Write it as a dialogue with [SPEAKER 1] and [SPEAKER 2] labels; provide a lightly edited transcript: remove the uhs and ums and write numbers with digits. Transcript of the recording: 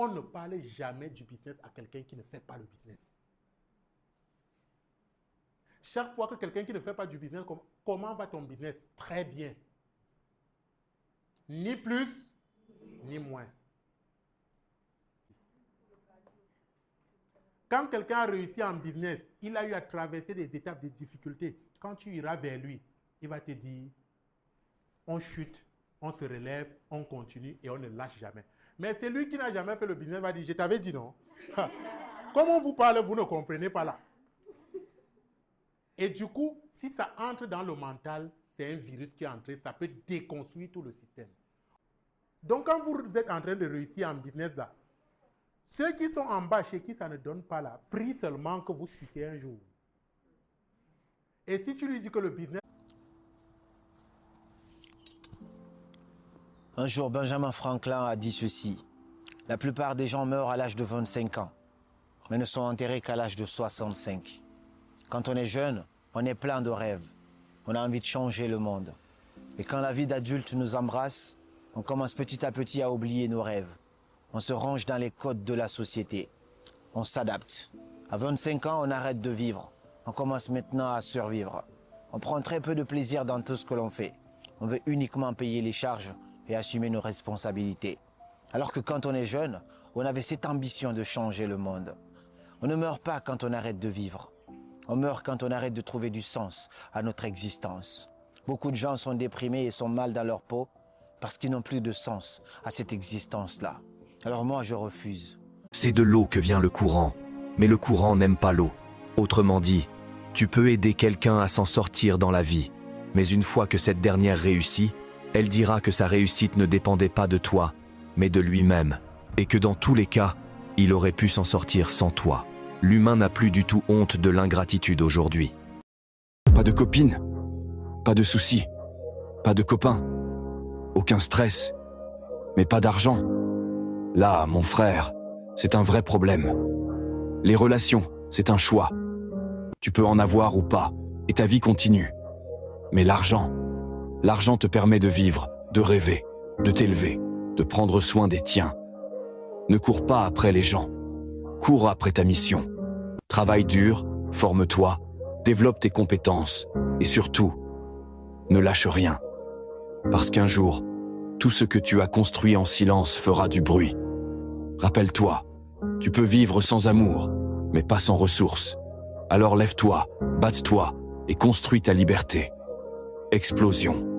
[SPEAKER 1] On ne parle jamais du business à quelqu'un qui ne fait pas le business. Chaque fois que quelqu'un qui ne fait pas du business, comment va ton business? Très bien. Ni plus, ni moins. Quand quelqu'un a réussi en business, il a eu à traverser des étapes de difficulté. Quand tu iras vers lui, il va te dire, on chute, on se relève, on continue et on ne lâche jamais. Mais celui qui n'a jamais fait le business va dire, je t'avais dit non. Comment vous parlez, vous ne comprenez pas là. Et du coup, si ça entre dans le mental, c'est un virus qui est entré, ça peut déconstruire tout le système. Donc quand vous êtes en train de réussir en business là, ceux qui sont en bas, chez qui ça ne donne pas là, prie seulement que vous chutez un jour. Et si tu lui dis que le business...
[SPEAKER 2] Un jour, Benjamin Franklin a dit ceci. La plupart des gens meurent à l'âge de 25 ans, mais ne sont enterrés qu'à l'âge de 65. Quand on est jeune, on est plein de rêves. On a envie de changer le monde. Et quand la vie d'adulte nous embrasse, on commence petit à petit à oublier nos rêves. On se range dans les codes de la société. On s'adapte. À 25 ans, on arrête de vivre. On commence maintenant à survivre. On prend très peu de plaisir dans tout ce que l'on fait. On veut uniquement payer les charges et assumer nos responsabilités. Alors que quand on est jeune, on avait cette ambition de changer le monde. On ne meurt pas quand on arrête de vivre. On meurt quand on arrête de trouver du sens à notre existence. Beaucoup de gens sont déprimés et sont mal dans leur peau parce qu'ils n'ont plus de sens à cette existence-là. Alors moi, je refuse.
[SPEAKER 3] C'est de l'eau que vient le courant, mais le courant n'aime pas l'eau. Autrement dit, tu peux aider quelqu'un à s'en sortir dans la vie, mais une fois que cette dernière réussit, elle dira que sa réussite ne dépendait pas de toi, mais de lui-même, et que dans tous les cas, il aurait pu s'en sortir sans toi. L'humain n'a plus du tout honte de l'ingratitude aujourd'hui.
[SPEAKER 4] Pas de copine, pas de soucis, pas de copains, aucun stress, mais pas d'argent. Là, mon frère, c'est un vrai problème. Les relations, c'est un choix. Tu peux en avoir ou pas, et ta vie continue. Mais l'argent te permet de vivre, de rêver, de t'élever, de prendre soin des tiens. Ne cours pas après les gens. Cours après ta mission. Travaille dur, forme-toi, développe tes compétences, et surtout, ne lâche rien. Parce qu'un jour, tout ce que tu as construit en silence fera du bruit. Rappelle-toi, tu peux vivre sans amour, mais pas sans ressources. Alors lève-toi, batte-toi et construis ta liberté. Explosion.